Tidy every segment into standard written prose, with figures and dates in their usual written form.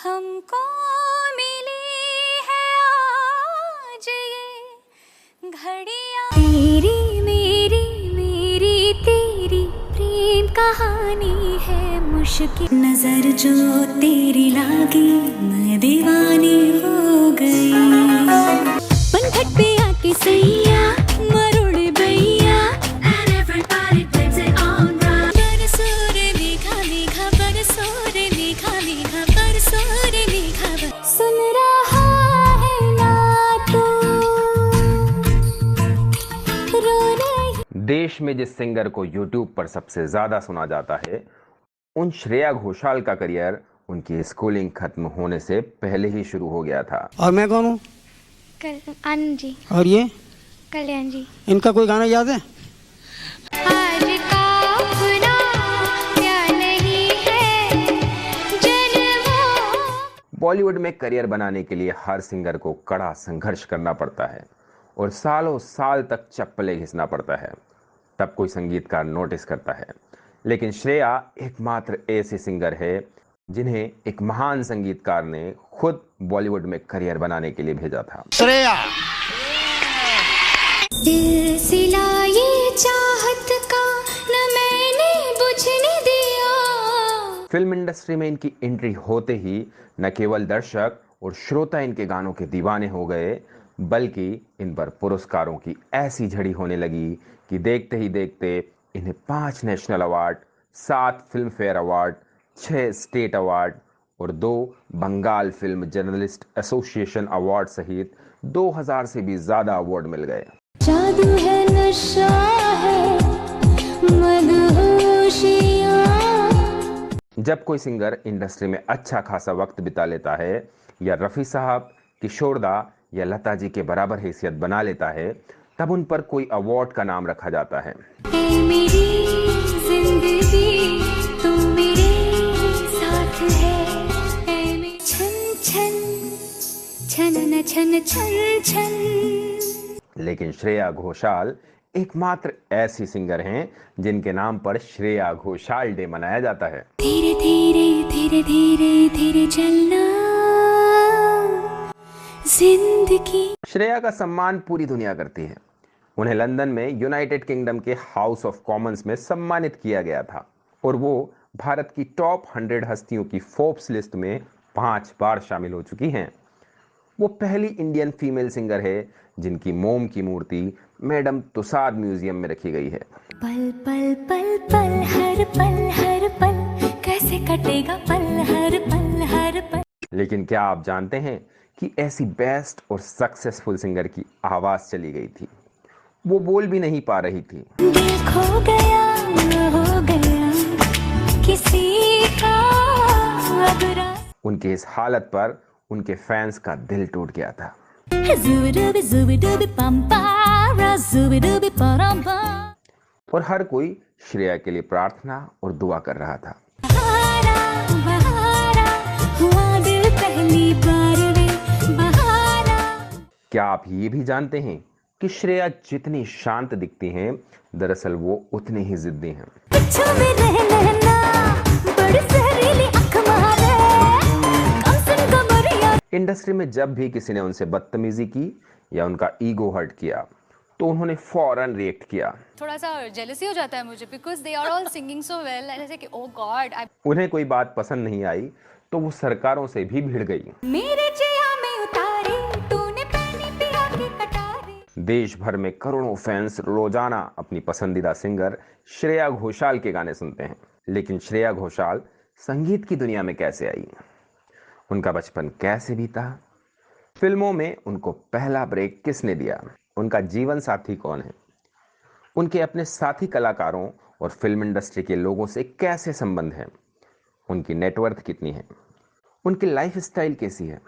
हमको मिली है आज ये घड़ियां, तेरी मेरी मेरी तेरी प्रेम कहानी है मुश्किल। नजर जो तेरी लागी मैं दीवानी हो गई। पंखट पे आके सैया मरोड़े भैया, and everybody blames it on right। बरसो रे मेघा मेघा बरसो रे मेघा मेघा बरसो रे मेघा सुन रहा है ना तू रो रही। देश में जिस सिंगर को YouTube पर सबसे ज्यादा सुना जाता है, उन श्रेया घोषाल का करियर उनकी स्कूलिंग खत्म होने से पहले ही शुरू हो गया था। और मैं कौन हूँ? आनंद जी। और ये कल्याण जी। इनका कोई गाना याद है? आज का अपना क्या नहीं है जन्मों। बॉलीवुड में करियर बनाने के लिए हर सिंगर को कड़ा संघर्ष करना पड़ता है और सालों साल तक चप्पलें घिसना पड़ता है, तब कोई संगीतकार नोटिस करता है। लेकिन श्रेया एकमात्र ऐसी सिंगर है जिन्हें एक महान संगीतकार ने खुद बॉलीवुड में करियर बनाने के लिए भेजा था। श्रेया सिलसिला ये चाहत का न मैंने बुझने दिया। फिल्म इंडस्ट्री में इनकी एंट्री होते ही न केवल दर्शक और श्रोता इनके गानों के दीवाने हो गए, बल्कि इन पर पुरस्कारों की ऐसी झड़ी होने लगी कि देखते ही देखते इन्हें 5 national award, 7 filmfare award, 6 state award और 2 Bengal film journalist association award सहित 2000 से भी ज्यादा अवार्ड मिल गए। जादू है नशा है मदहोशियाँ। जब कोई सिंगर इंडस्ट्री में अच्छा खासा वक्त बिता लेता है या रफ़ी साहब, किशोरदा या लता जी के बराबर हैसियत बना लेता है, तब उन पर कोई अवार्ड का नाम रखा जाता है। मेरी जिंदगी तू मेरे साथ है, छन छन छन छन छन छन। लेकिन श्रेया घोषाल एकमात्र ऐसी सिंगर हैं जिनके नाम पर श्रेया घोषाल डे मनाया जाता है। धीरे धीरे धीरे धीरे धीरे चलना जिंदगी। श्रेया का सम्मान पूरी दुनिया करती है। उन्हें लंदन में यूनाइटेड किंगडम के हाउस ऑफ कॉमन्स में सम्मानित किया गया था और वो भारत की टॉप 100 हस्तियों की फोर्ब्स लिस्ट में 5 बार शामिल हो चुकी हैं। वो पहली इंडियन फीमेल सिंगर है जिनकी मोम की मूर्ति मैडम तुसाद म्यूजियम में रखी गई है। पल पल पल पल हर पल कैसे कटेगा पल हर पल। लेकिन क्या आप जानते हैं कि ऐसी बेस्ट और सक्सेसफुल सिंगर की आवाज चली गई थी, वो बोल भी नहीं पा रही थी। दिल खो गया हो गया किसी का अबरा। उनके इस हालत पर उनके फैंस का दिल टूट गया था और हर कोई श्रेया के लिए प्रार्थना और दुआ कर रहा था। हुआ दिल पहली बार वे बहारा। क्या आप ये भी जानते हैं कि श्रेया जितनी शांत दिखती हैं, दरअसल वो उतनी ही जिद्दी हैं। इंडस्ट्री में जब भी किसी ने उनसे बदतमीजी की या उनका ईगो हर्ट किया तो उन्होंने फौरन रिएक्ट किया। थोड़ा सा जेलसी हो जाता है मुझे because they are all singing so well and I say कि ओह गॉड। उन्हें कोई बात पसंद नहीं आई तो वो सरकारों से भी भिड़ गई। मेरे जिया में उतारे तूने पानी पिया के कटारे। देश भर में करोड़ों फैंस रोजाना अपनी पसंदीदा सिंगर श्रेया घोषाल के गाने सुनते हैं। लेकिन श्रेया घोषाल संगीत की दुनिया में कैसे आई? उनका बचपन कैसे बीता? फिल्मों में उनको पहला ब्रेक किसने दिया? उनका जीवन साथी कौन है? उनके अपने साथी कलाकारों और फिल्म इंडस्ट्री के लोगों से कैसे संबंध हैं? उनकी नेटवर्थ कितनी है? उनकी लाइफ स्टाइल कैसी है?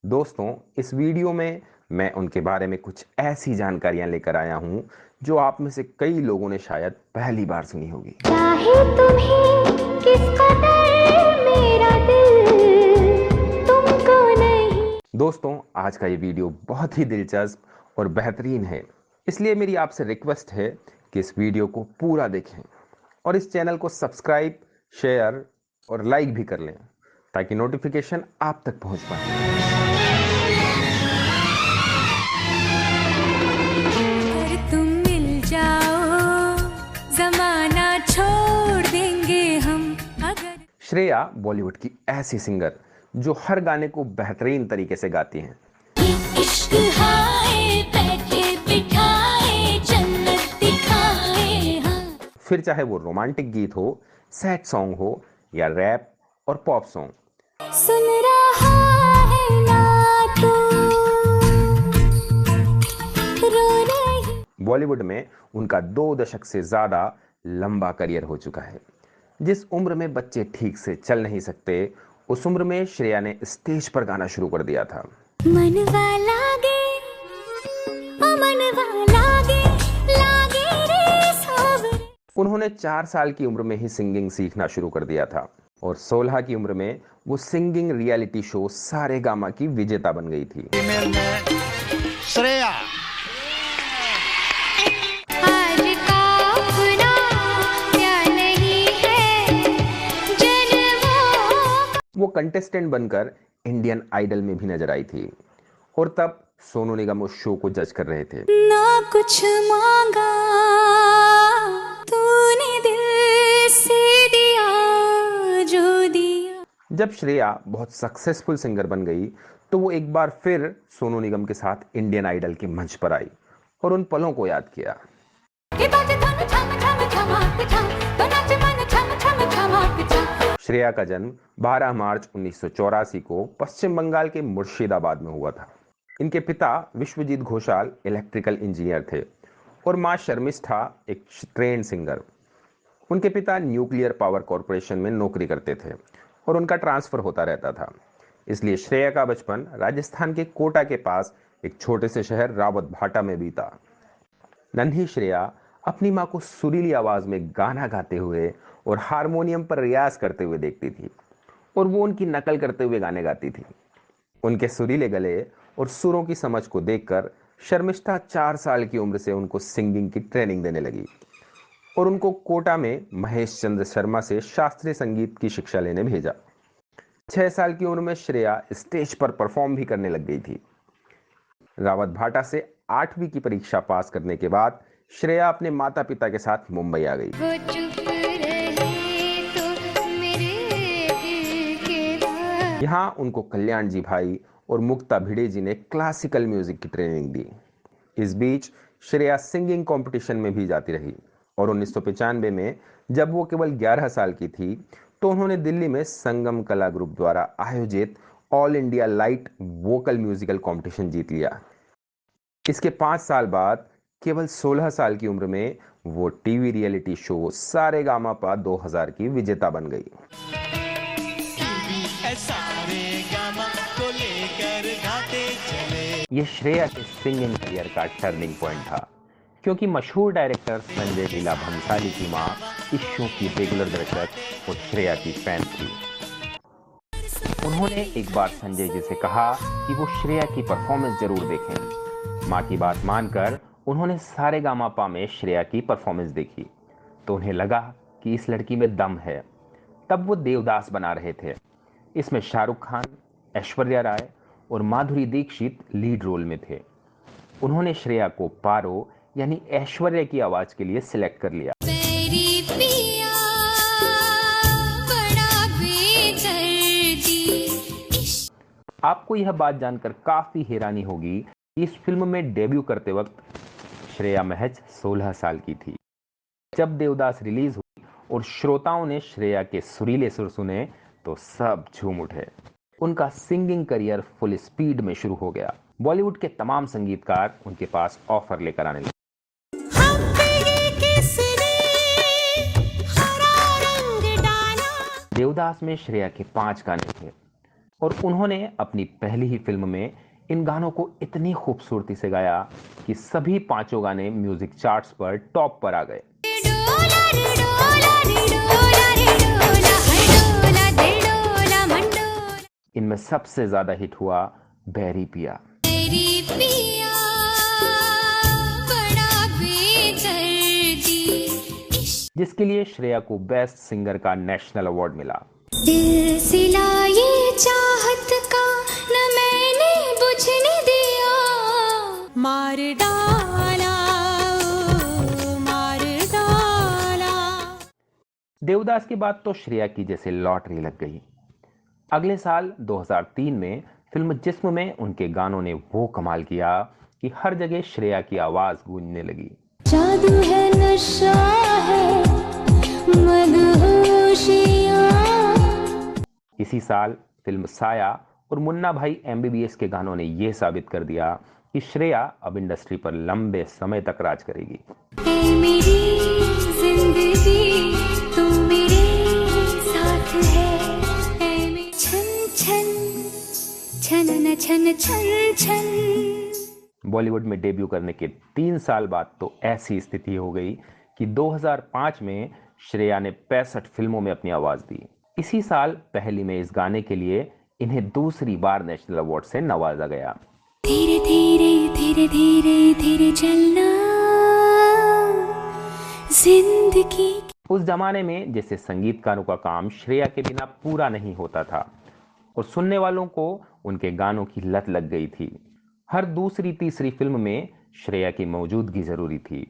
दोस्तों, इस वीडियो में मैं उनके बारे में कुछ ऐसी जानकारियां लेकर आया हूं जो आप में से कई लोगों ने शायद पहली बार सुनी होगी। चाहे तुम्हें किस कदर मेरा दिल तुमको नहीं। दोस्तों, आज का ये वीडियो बहुत ही दिलचस्प और बेहतरीन है, इसलिए मेरी आपसे रिक्वेस्ट है कि इस वीडियो को पूरा देखें और इस चैनल को सब्सक्राइब, शेयर और लाइक भी कर लें ताकि नोटिफिकेशन आप तक पहुंच पाए। अगर तुम मिल जाओ जमाना छोड़ देंगे हम। अगर श्रेया बॉलीवुड की ऐसी सिंगर जो हर गाने को बेहतरीन तरीके से गाती हैं। ये इश्क हाय बैठे बिठाए जन्नत दिखाए हाँ। फिर चाहे वो रोमांटिक गीत हो, सैड सॉन्ग हो या रैप और पॉप सॉन्ग, सुन रहा है ना तू रो रही। बॉलीवुड में उनका 2 दशक से ज्यादा लंबा करियर हो चुका है। जिस उम्र में बच्चे ठीक से चल नहीं सकते, उस उम्र में श्रेया ने स्टेज पर गाना शुरू कर दिया था। मनवा लागे ओ मनवा लागे रे सावरे। उन्होंने 4 साल की उम्र में ही सिंगिंग सीखना शुरू कर दिया था और 16 की उम्र में वो सिंगिंग रियलिटी शो सारेगामा की विजेता बन गई थी। श्रेया आज का अपना क्या नहीं है जन्मों। वो कंटेस्टेंट बनकर इंडियन आइडल में भी नजर आई थी और तब सोनू निगम उस शो को जज कर रहे थे। ना कुछ मांगा तूने दिल से दिया जो दिया। जब श्रेया बहुत सक्सेसफुल सिंगर बन गई तो वो एक बार फिर सोनू निगम के साथ इंडियन आइडल के मंच पर आई और उन पलों को याद किया। के बाजे धन छम छम छमाक छम तो नाचे मन छम छम छमाक छम। श्रेया का जन्म 12 मार्च 1984 को पश्चिम बंगाल के मुर्शिदाबाद में हुआ था। इनके पिता विश्वजीत घोषाल इलेक्ट्रिकल इंजीनियर थे और मां शर्मिष्ठा एक ट्रेंड सिंगर। उनके पिता न्यूक्लियर पावर कॉरपोरेशन में नौकरी करते थे और उनका ट्रांसफर होता रहता था, इसलिए श्रेया का बचपन राजस्थान के कोटा के पास एक छोटे से शहर रावत भाटा में बीता। नन्ही श्रेया अपनी मां को सुरीली आवाज में गाना गाते हुए और हारमोनियम पर रियाज करते हुए देखती थी और वो उनकी नकल करते हुए गाने गाती थी। उनके सुरीले गले और सुरों की समझ को देखकर शर्मिष्ठा 4 साल की उम्र से उनको सिंगिंग की ट्रेनिंग देने लगी और उनको कोटा में महेश चंद्र शर्मा से शास्त्रीय संगीत की शिक्षा लेने भेजा। 6 साल की उम्र में श्रेया स्टेज पर परफॉर्म भी करने लग गई थी। रावत भाटा से 8वीं की परीक्षा पास करने के बाद श्रेया अपने माता पिता के साथ मुंबई आ गई। वो चुप रहे तो मेरे दिल के बात। यहाँ उनको कल्याण जी भाई और मुक्ता भिड़े जी ने क्लासिकल म्यूजिक की ट्रेनिंग दी। इस बीच श्रेया सिंगिंग कंपटीशन में भी जाती रही और 1995 में जब वो केवल 11 साल की थी तो उन्होंने दिल्ली में संगम कला ग्रुप द्वारा आयोजित all India light vocal musical competition जीत लिया। इसके 5 साल बाद केवल 16 साल की उम्र में वो टीवी रियलिटी शो सारेगामापा 2000 की विजेता बन गई। ये श्रेया के सिंगिंग करियर का टर्निंग पॉइंट था, क्योंकि मशहूर डायरेक्टर संजय लीला भंसाली की मां इस शो की रेगुलर दर्शक और श्रेया की फैन थी। उन्होंने एक बार संजय जी से कहा कि वो श्रेया की परफॉर्मेंस जरूर देखें। मां की बात मानकर उन्होंने सारेगामापा में श्रेया की परफॉर्मेंस देखी तो उन्हें लगा कि इस लड़की में दम है। तब वो देवदास बना रहे थे। इसमें शाहरुख खान, ऐश्वर्या राय और माधुरी दीक्षित लीड रोल में थे। उन्होंने श्रेया को पारो यानी ऐश्वर्या की आवाज के लिए सिलेक्ट कर लिया। मेरी पिया बड़ा बेदर्दी। आपको यह बात जानकर काफी हैरानी होगी कि इस फिल्म में डेब्यू करते वक्त श्रेया महज 16 साल की थी। जब देवदास रिलीज हुई और श्रोताओं ने श्रेया के सुरीले सुर सुने तो सब झूम उठे। उनका सिंगिंग करियर फुल स्पीड में शुरू हो गया। बॉलीवुड के तमाम संगीतकार उनके पास ऑफर लेकर आने लगे। देवदास में श्रेया के 5 गाने थे और उन्होंने अपनी पहली ही फिल्म में इन गानों को इतनी खूबसूरती से गाया कि सभी 5 गाने म्यूजिक चार्ट्स पर टॉप पर आ गए। इनमें सबसे ज्यादा हिट हुआ बैरी पिया, जिसके लिए श्रेया को बेस्ट सिंगर का नेशनल अवार्ड मिला। दिल सिलाए चाहत का न मैंने बुझने दिया, मार डाला, मार डाला। देवदास के बाद तो श्रेया की जैसे लॉटरी लग गई। अगले साल 2003 में फिल्म जिस्म में उनके गानों ने वो कमाल किया कि हर जगह श्रेया की आवाज गूंजने लगी। जादू है, नशा है, मदहोशियाँ। इसी साल फिल्म साया और मुन्ना भाई MBBS के गानों ने यह साबित कर दिया कि श्रेया अब इंडस्ट्री पर लंबे समय तक राज करेगी। ऐ मेरी जिंदगी तू मेरे साथ है, ऐ मेरी छन छन छन छन छन छन। बॉलीवुड में डेब्यू करने के 3 साल बाद तो ऐसी स्थिति हो गई कि 2005 में श्रेया ने 65 फिल्मों में अपनी आवाज दी। इसी साल पहली में इस गाने के लिए इन्हें दूसरी बार नेशनल अवार्ड से नवाजा गया। धीरे धीरे धीरे धीरे धीरे चलना जिंदगी। उस जमाने में जैसे संगीतकारों का काम श्रेया के बिना पूरा नहीं होता था और सुनने वालों को उनके गानों की लत लग गई थी। हर दूसरी तीसरी फिल्म में श्रेया की मौजूदगी जरूरी थी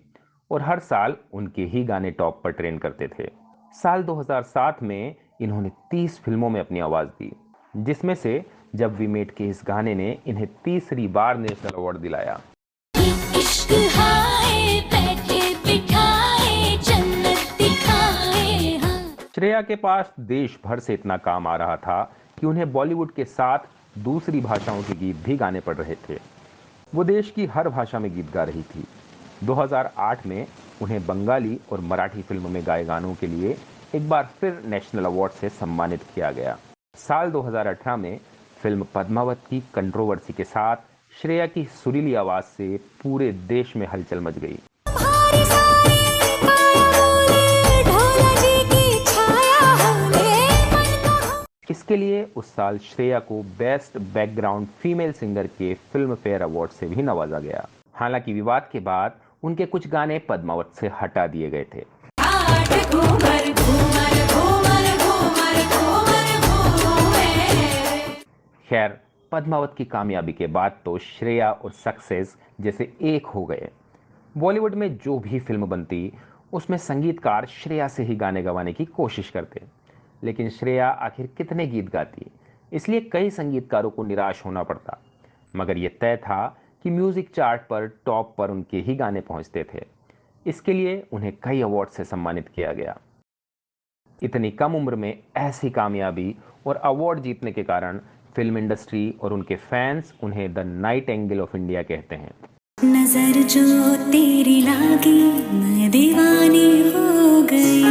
और हर साल उनके ही गाने टॉप पर ट्रेंड करते थे। साल 2007 में इन्होंने 30 फिल्मों में अपनी आवाज दी, जिसमें से जब वी मेट के इस गाने ने इन्हें तीसरी बार नेशनल अवार्ड दिलाया। इश्क हाय बैठे बिठाए जन्नत दिखाए। श्रेया के पास देश भर से इतना काम आ रहा था कि उन्हें बॉलीवुड के साथ दूसरी भाषाओं के गीत भी गाने पड़ रहे थे। वो देश की हर भाषा में गीत गा रही थी। 2008 में उन्हें बंगाली और मराठी फिल्म में गाए गानों के लिए एक बार फिर नेशनल अवार्ड से सम्मानित किया गया। साल 2018 में फिल्म पद्मावत की कंट्रोवर्सी के साथ श्रेया की सुरीली आवाज से पूरे देश में हलचल मच गई। इसके लिए उस साल श्रेया को बेस्ट बैकग्राउंड फीमेल सिंगर के फिल्म फेयर अवार्ड से भी नवाजा गया। हालांकि विवाद के बाद उनके कुछ गाने पद्मावत से हटा दिए गए थे। खैर, पद्मावत की कामयाबी के बाद तो श्रेया और सक्सेस जैसे एक हो गए। बॉलीवुड में जो भी फिल्म बनती उसमें संगीतकार श्रेया से ही गाने गवाने की कोशिश करते, लेकिन श्रेया आखिर कितने गीत गाती, इसलिए कई संगीतकारों को निराश होना पड़ता। मगर यह तय था कि म्यूजिक चार्ट पर टॉप पर उनके ही गाने पहुंचते थे। इसके लिए उन्हें कई अवार्ड से सम्मानित किया गया। इतनी कम उम्र में ऐसी कामयाबी और अवार्ड जीतने के कारण फिल्म इंडस्ट्री और उनके फैंस उन्हें द नाइटिंगेल ऑफ इंडिया कहते हैं। नजर जो तेरी लागी मैं दीवानी हो गई।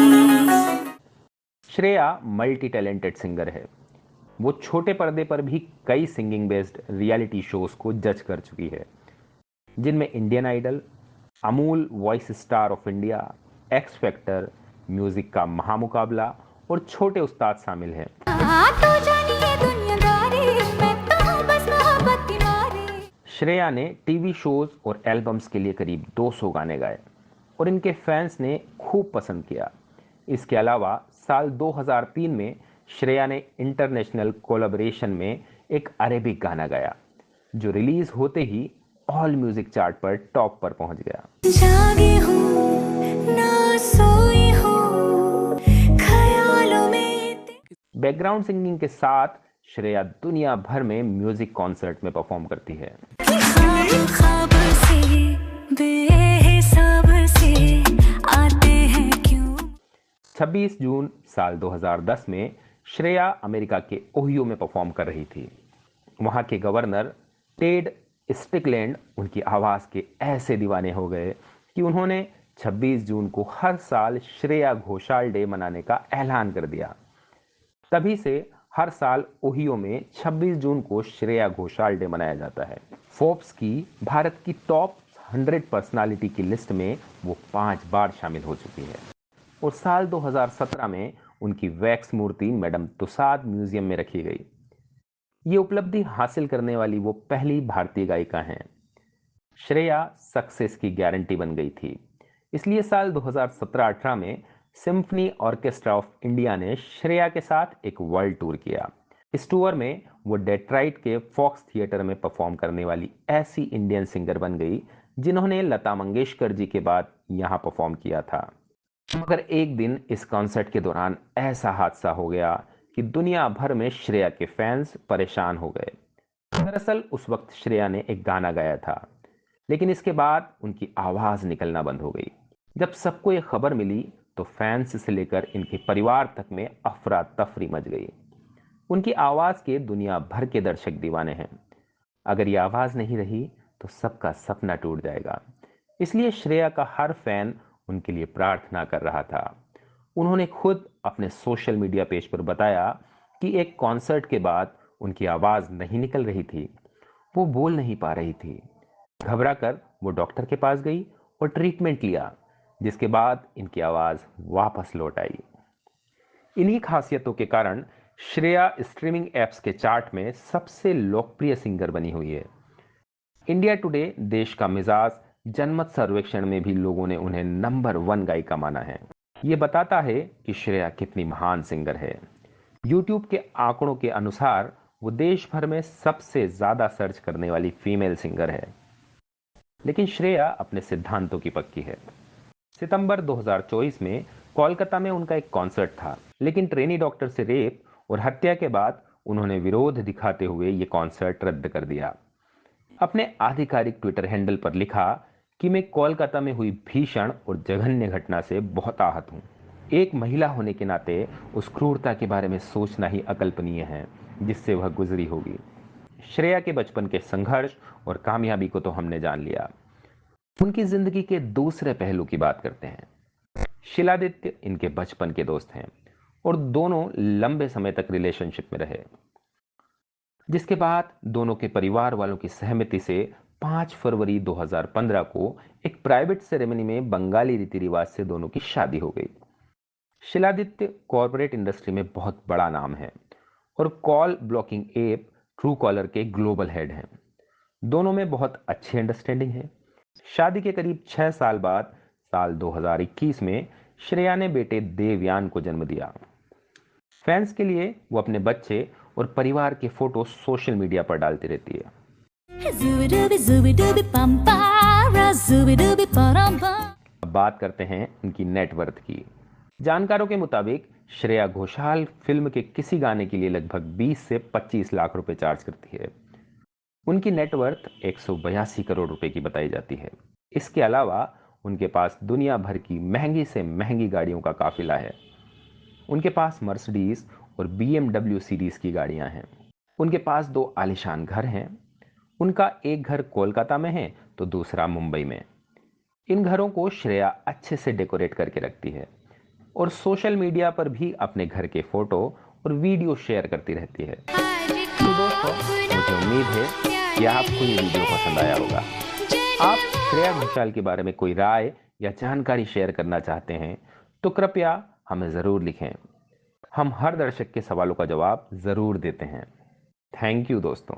श्रेया मल्टी टैलेंटेड सिंगर है। वो छोटे पर्दे पर भी कई सिंगिंग बेस्ड रियलिटी शोज को जज कर चुकी है, जिनमें Indian Idol, Amul voice star of India, X factor, music का महामुकाबला और छोटे उस्ताद शामिल हैं। श्रेया ने टीवी शोज और एल्बम्स के लिए करीब 200 गाने गाए और इनके फैंस ने खूब पसंद किया। इसके अलावा साल 2003 में श्रेया ने इंटरनेशनल कोलैबोरेशन में एक अरेबिक गाना गाया, जो रिलीज होते ही ऑल म्यूजिक चार्ट पर टॉप पर पहुंच गया। जागे हूँ, ना सोई हूँ, ख्यालों में। बैकग्राउंड सिंगिंग के साथ श्रेया दुनिया भर में म्यूजिक कॉन्सर्ट में परफॉर्म करती है। ख्वाब से, बेहिसाब से आते हैं क्यों। 26 जून साल 2010 में श्रेया अमेरिका के ओहियो में परफॉर्म कर रही थी। वहां के गवर्नर टेड स्टिकलैंड उनकी आवाज के ऐसे दीवाने हो गए कि उन्होंने 26 जून को हर साल श्रेया घोषाल डे मनाने का ऐलान कर दिया। तभी से हर साल ओहियो में 26 जून को श्रेया घोषाल डे मनाया जाता है। फोर्ब्स की भारत की टॉप 100 पर्सनालिटी की लिस्ट में वो 5 बार शामिल हो चुकी है और साल 2017 में उनकी वैक्स मूर्ति मैडम तुसाद म्यूजियम में रखी गई। ये उपलब्धि हासिल करने वाली वो पहली भारतीय गायिका हैं। श्रेया सक्सेस की गारंटी बन गई थी, इसलिए साल 2017-18 में सिम्फनी ऑर्केस्ट्रा ऑफ इंडिया ने श्रेया के साथ एक वर्ल्ड टूर किया। इस टूर में वो डेट्रॉइट के फॉक्स थिएटर में परफॉर्म करने वाली ऐसी इंडियन सिंगर बन गई जिन्होंने लता मंगेशकर जी के बाद यहाँ परफॉर्म किया था। मगर एक दिन इस कॉन्सर्ट के दौरान ऐसा हादसा हो गया कि दुनिया भर में श्रेया के फैंस परेशान हो गए। दरअसल उस वक्त श्रेया ने एक गाना गाया था, लेकिन इसके बाद उनकी आवाज निकलना बंद हो गई। जब सबको ये खबर मिली तो फैंस से लेकर इनके परिवार तक में अफरा तफरी मच गई। उनकी आवाज के दुनिया भर के दर्शक दीवाने हैं। अगर ये आवाज नहीं रही तो सबका सपना टूट जाएगा। इसलिए श्रेया का हर फैन उनके लिए प्रार्थना कर रहा था। उन्होंने खुद अपने सोशल मीडिया पेज पर बताया कि एक कॉन्सर्ट के बाद उनकी आवाज नहीं निकल रही थी, वो बोल नहीं पा रही थी। घबराकर वो डॉक्टर के पास गई और ट्रीटमेंट लिया, जिसके बाद इनकी आवाज वापस लौट आई। इन्हीं खासियतों के कारण श्रेया स्ट्रीमिंग एप्स के चार्ट में सबसे लोकप्रिय सिंगर बनी हुई है। इंडिया टुडे देश का मिजाज जनमत सर्वेक्षण में भी लोगों ने उन्हें नंबर 1 गायिका माना है। ये बताता है कि श्रेया कितनी महान सिंगर है। यूट्यूब के आंकड़ों के अनुसार वो देश भर में सबसे ज्यादा सर्च करने वाली फीमेल सिंगर है। लेकिन श्रेया अपने सिद्धांतों की पक्की है। सितंबर 2024 में कोलकाता में उनका एक कॉन्सर्ट था, लेकिन ट्रेनी डॉक्टर से रेप और हत्या के बाद उन्होंने विरोध दिखाते हुए ये कॉन्सर्ट रद्द कर दिया। अपने आधिकारिक ट्विटर हैंडल पर लिखा कि मैं कोलकाता में हुई भीषण और जघन्य घटना से बहुत आहत हूं। एक महिला होने के नाते उस क्रूरता के बारे में सोचना ही अकल्पनीय है जिससे वह गुजरी होगी। श्रेया के बचपन के संघर्ष और कामयाबी को तो हमने जान लिया। उनकी जिंदगी के दूसरे पहलू की बात करते हैं। शिलादित्य इनके बचपन के दोस्त हैं और दोनों लंबे समय तक रिलेशनशिप में रहे, जिसके बाद दोनों के परिवार वालों की सहमति से 5 फरवरी 2015 को एक प्राइवेट सेरेमनी में बंगाली रीति रिवाज से दोनों की शादी हो गई। शिलादित्य कॉर्पोरेट इंडस्ट्री में बहुत बड़ा नाम है और call blocking app true collar के ग्लोबल हेड हैं। दोनों में बहुत अच्छी अंडरस्टैंडिंग है। शादी के करीब 6 साल बाद साल 2021 में श्रेया ने बेटे देवयान को जन्म दिया। फैंस के लिए वो अपने बच्चे और परिवार के फोटो सोशल मीडिया पर डालती रहती है। अब बात करते हैं उनकी नेटवर्थ की। जानकारों के मुताबिक श्रेया घोषाल फिल्म के किसी गाने के लिए लगभग 20 से 25 लाख रुपए चार्ज करती है। उनकी नेटवर्थ 182 करोड़ रुपए की बताई जाती है। इसके अलावा उनके पास दुनिया भर की महंगी से महंगी गाड़ियों का काफिला है। उनके पास मर्सिडीज और BMW सीरीज की गाड़ियां हैं। उनके पास 2 आलीशान घर हैं। उनका एक घर कोलकाता में है तो दूसरा मुंबई में। इन घरों को श्रेया अच्छे से डेकोरेट करके रखती है और सोशल मीडिया पर भी अपने घर के फोटो और वीडियो शेयर करती रहती है। तो दोस्तों, मुझे उम्मीद है कि आपको ये वीडियो पसंद आया होगा। आप श्रेया घोषाल के बारे में कोई राय या जानकारी शेयर करना चाहते हैं तो कृपया हमें ज़रूर लिखें। हम हर दर्शक के सवालों का जवाब ज़रूर देते हैं। थैंक यू दोस्तों।